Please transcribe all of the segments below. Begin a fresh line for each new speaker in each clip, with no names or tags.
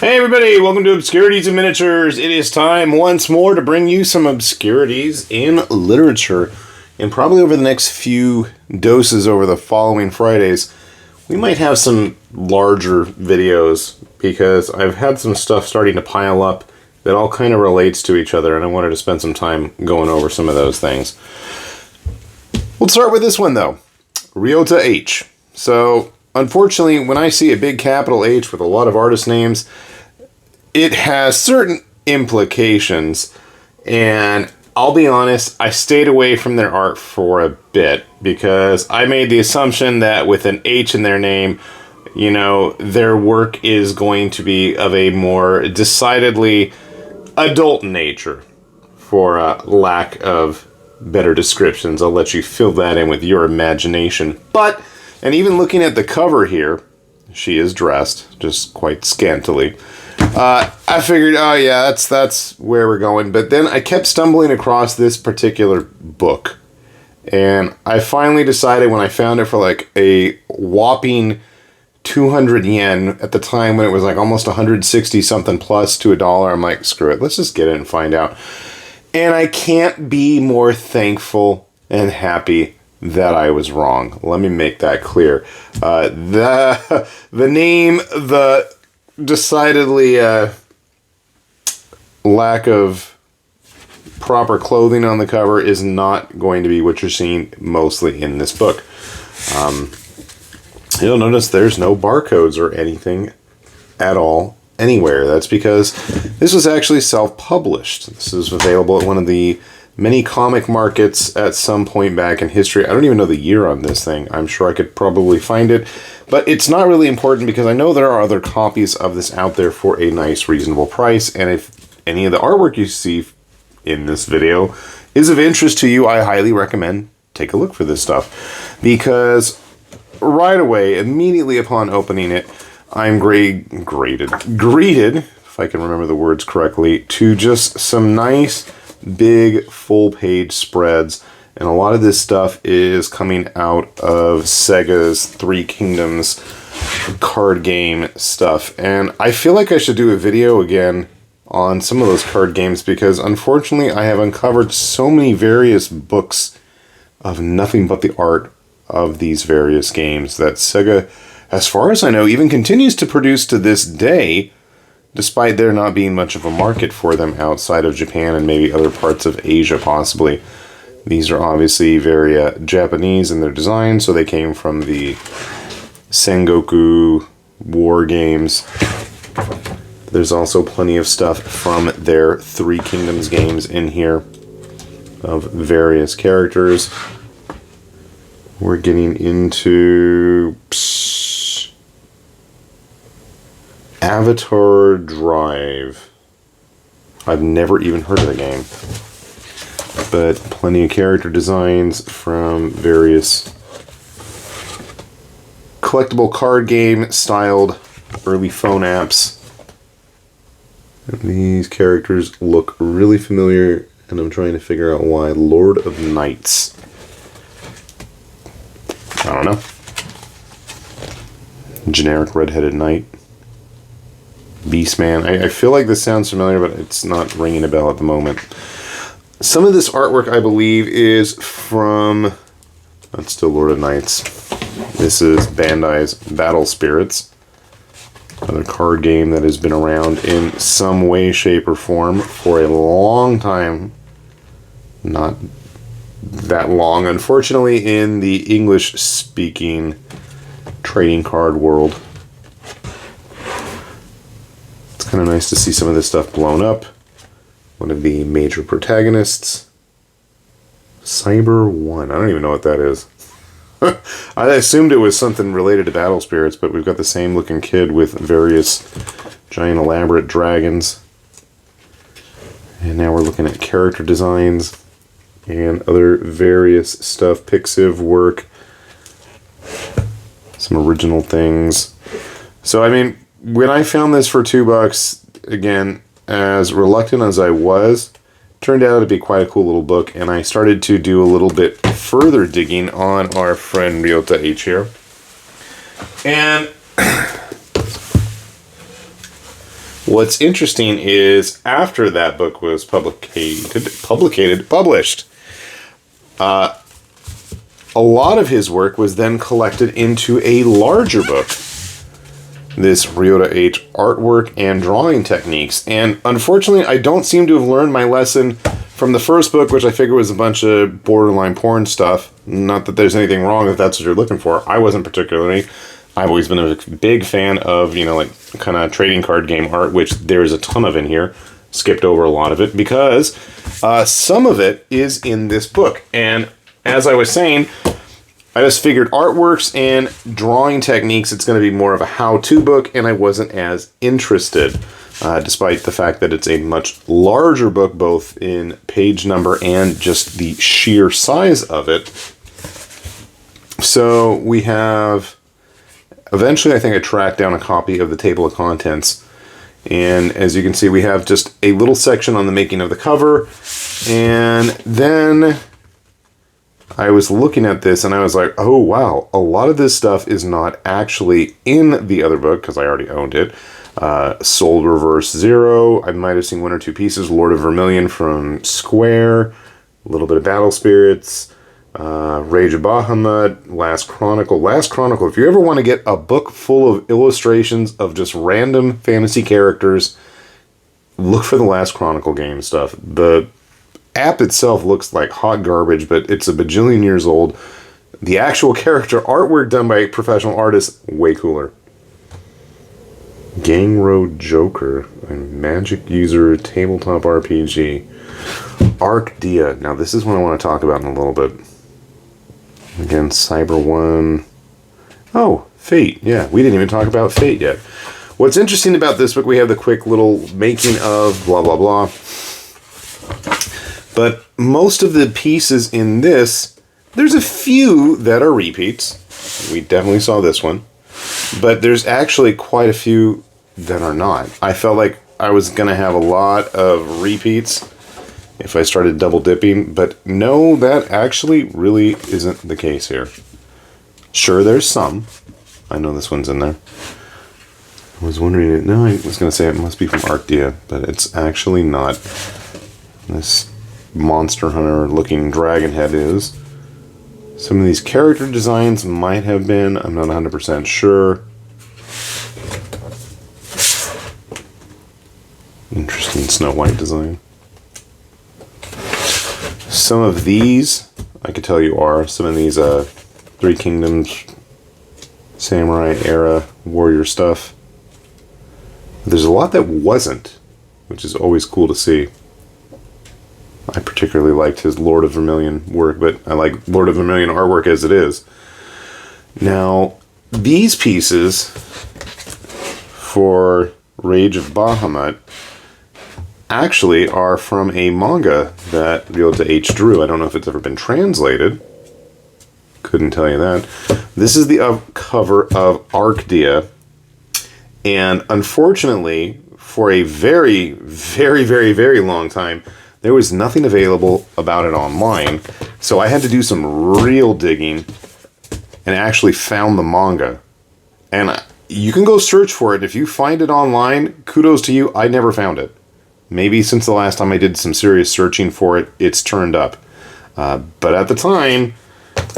Hey everybody, welcome to Obscurities in Miniatures. It is time once more to bring you some obscurities in literature. And probably over the next few doses over the following Fridays, we might have some larger videos because I've had some stuff starting to pile up that all kind of relates to each other, and I wanted to spend some time going over some of those things. We'll start with this one though, Ryota-H. So, unfortunately, when I see a big capital H with a lot of artist names, it has certain implications, and I'll be honest, I stayed away from their art for a bit because I made the assumption that with an H in their name, you know, their work is going to be of a more decidedly adult nature, for lack of better descriptions. I'll let you fill that in with your imagination. But, and even looking at the cover here, she is dressed, just quite scantily. I figured, oh yeah, that's where we're going. But then I kept stumbling across this particular book. And I finally decided when I found it for like a whopping 200 yen at the time when it was like almost 160 something plus to $1, I'm like, screw it, let's just get it and find out. And I can't be more thankful and happy that I was wrong. Let me make that clear. The name, the decidedly lack of proper clothing on the cover is not going to be what you're seeing mostly in this book. You'll notice there's no barcodes or anything at all anywhere. That's because this was actually self-published. This is available at one of the many comic markets at some point back in history. I don't even know the year on this thing. I'm sure I could probably find it. But it's not really important because I know there are other copies of this out there for a nice, reasonable price. And if any of the artwork you see in this video is of interest to you, I highly recommend take a look for this stuff. Because right away, immediately upon opening it, I'm greeted, if I can remember the words correctly, to just some nice, big, full-page spreads. And a lot of this stuff is coming out of Sega's Three Kingdoms card game stuff. And I feel like I should do a video again on some of those card games because unfortunately I have uncovered so many various books of nothing but the art of these various games that Sega, as far as I know, even continues to produce to this day, despite there not being much of a market for them outside of Japan and maybe other parts of Asia possibly. These are obviously very Japanese in their design, so they came from the Sengoku war games. There's also plenty of stuff from their Three Kingdoms games in here of various characters. We're getting into Avatar Drive. I've never even heard of the game. But plenty of character designs from various collectible card game styled early phone apps. And these characters look really familiar, and I'm trying to figure out why. Lord of Knights. I don't know. Generic redheaded knight. Beastman. I feel like this sounds familiar, but it's not ringing a bell at the moment. Some of this artwork, I believe, is from... That's still Lord of Knights. This is Bandai's Battle Spirits. Another card game that has been around in some way, shape, or form for a long time. Not that long, unfortunately, in the English-speaking trading card world. It's kind of nice to see some of this stuff blown up. One of the major protagonists, Cyber 1. I don't even know what that is. I assumed it was something related to Battle Spirits, but we've got the same looking kid with various giant elaborate dragons. And now we're looking at character designs and other various stuff, Pixiv work, some original things. So, I mean, when I found this for $2, again, as reluctant as I was, turned out to be quite a cool little book, and I started to do a little bit further digging on our friend Ryota-H here. And What's interesting is after that book was published, a lot of his work was then collected into a larger book. This Ryota-H artwork and drawing techniques. And unfortunately, I don't seem to have learned my lesson from the first book, which I figure was a bunch of borderline porn stuff. Not that there's anything wrong if that's what you're looking for. I wasn't particularly. I've always been a big fan of, like kind of trading card game art, which there's a ton of in here. Skipped over a lot of it because some of it is in this book. And as I was saying, I just figured artworks and drawing techniques, it's going to be more of a how-to book, and I wasn't as interested, despite the fact that it's a much larger book, both in page number and just the sheer size of it. So we have, eventually I think I tracked down a copy of the table of contents, and as you can see, we have just a little section on the making of the cover, and then I was looking at this and I was like, oh wow, a lot of this stuff is not actually in the other book because I already owned it. Soul Reverse Zero, I might have seen one or two pieces. Lord of Vermilion from Square, a little bit of Battle Spirits, Rage of Bahamut, Last Chronicle. Last Chronicle, if you ever want to get a book full of illustrations of just random fantasy characters, look for the Last Chronicle game stuff. The app itself looks like hot garbage, but it's a bajillion years old. The actual character artwork done by professional artists, way cooler. Gang Road Joker, a Magic User tabletop RPG. Arcdia. Now this is what I want to talk about in a little bit. Again, Cyber 1. Oh, Fate. Yeah, we didn't even talk about Fate yet. What's interesting about this book, we have the quick little making of blah blah blah. But most of the pieces in this, there's a few that are repeats. We definitely saw this one. But there's actually quite a few that are not. I felt like I was going to have a lot of repeats if I started double dipping. But no, that actually really isn't the case here. Sure, there's some. I know this one's in there. I was wondering, no, I was going to say it must be from Arcdia, but it's actually not. This Monster Hunter looking dragon head is. Some of these character designs might have been, I'm not 100% sure. Interesting Snow White design. Some of these, I could tell you are, some of these Three Kingdoms, Samurai era, warrior stuff. There's a lot that wasn't, which is always cool to see. I particularly liked his Lord of Vermilion work, but I like Lord of Vermilion artwork as it is. Now, these pieces for Rage of Bahamut actually are from a manga that Ryota-H drew. I don't know if it's ever been translated. Couldn't tell you that. This is the cover of Arcdia, and unfortunately, for a very, very, very, very long time, there was nothing available about it online, so I had to do some real digging and actually found the manga. And you can go search for it. If you find it online, kudos to you. I never found it. Maybe since the last time I did some serious searching for it, it's turned up. But at the time,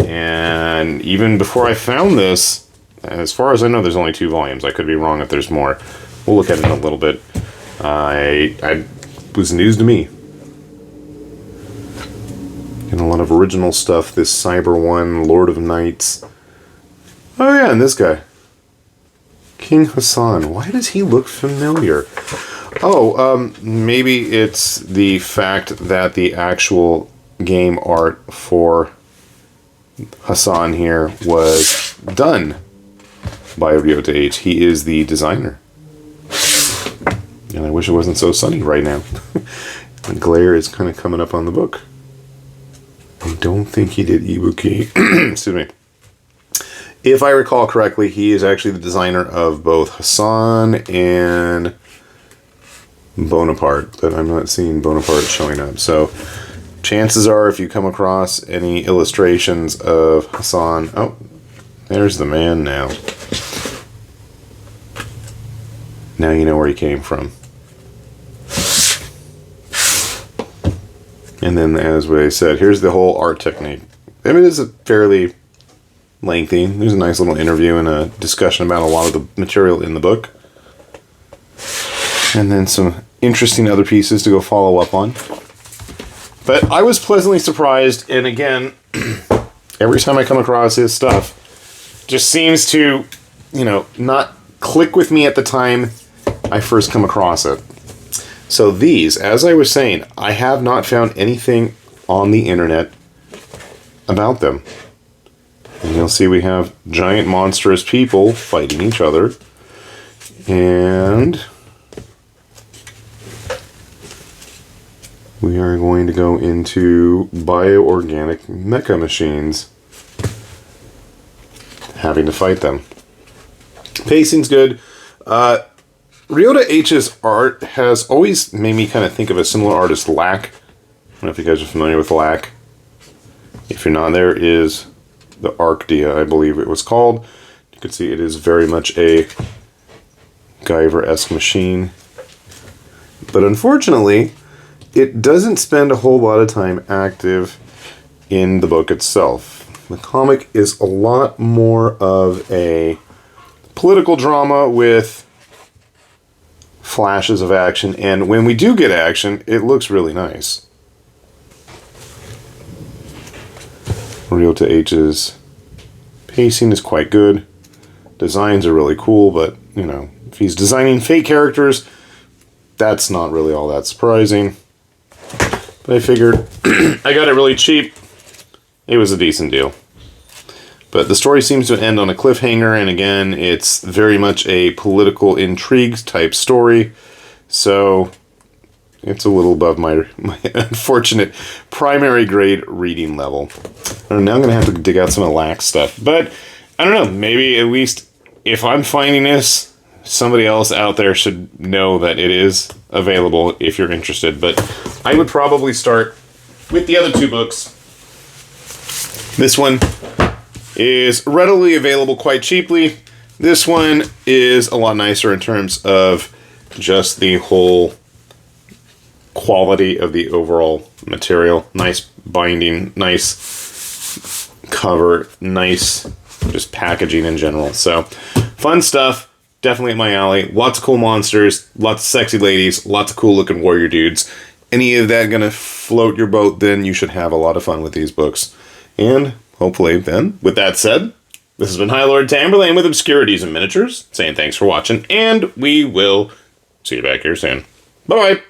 and even before I found this, as far as I know, there's only 2 volumes. I could be wrong if there's more. We'll look at it in a little bit. It was news to me. And a lot of original stuff. This Cyber 1, Lord of Knights. Oh yeah, and this guy. King Hassan. Why does he look familiar? Oh, maybe it's the fact that the actual game art for Hassan here was done by Ryota-H. He is the designer. And I wish it wasn't so sunny right now. The glare is kind of coming up on the book. I don't think he did Ibuki. Excuse me. If I recall correctly, he is actually the designer of both Hassan and Bonaparte, but I'm not seeing Bonaparte showing up. So chances are, if you come across any illustrations of Hassan... Oh, there's the man now. Now you know where he came from. And then, as I said, here's the whole art technique. I mean, it's fairly lengthy. There's a nice little interview and a discussion about a lot of the material in the book. And then some interesting other pieces to go follow up on. But I was pleasantly surprised, and again, every time I come across his stuff, just seems to, not click with me at the time I first come across it. So these, as I was saying, I have not found anything on the internet about them. And you'll see we have giant monstrous people fighting each other. And we are going to go into bioorganic mecha machines, having to fight them. Pacing's good. Ryota-H's art has always made me kind of think of a similar artist, Lack. I don't know if you guys are familiar with Lack. If you're not, there is the Arcdia, I believe it was called. You can see it is very much a Guyver-esque machine. But unfortunately, it doesn't spend a whole lot of time active in the book itself. The comic is a lot more of a political drama with flashes of action, and when we do get action, it looks really nice. Ryota-H's pacing is quite good. Designs are really cool, but, if he's designing fake characters, that's not really all that surprising. But I figured I got it really cheap. It was a decent deal. But the story seems to end on a cliffhanger, and again, it's very much a political intrigue type story. So it's a little above my unfortunate primary grade reading level. And now I'm going to have to dig out some of the lax stuff. But I don't know, maybe at least if I'm finding this, somebody else out there should know that it is available if you're interested. But I would probably start with the other two books. This one is readily available quite cheaply. This one is a lot nicer in terms of just the whole quality of the overall material. Nice binding, nice cover, nice just packaging in general. So, fun stuff. Definitely up my alley. Lots of cool monsters, lots of sexy ladies, lots of cool looking warrior dudes. Any of that gonna float your boat, then you should have a lot of fun with these books. And hopefully then, with that said, this has been High Lord Tamberlane with Obscurities and Miniatures, saying thanks for watching, and we will see you back here soon. Bye-bye!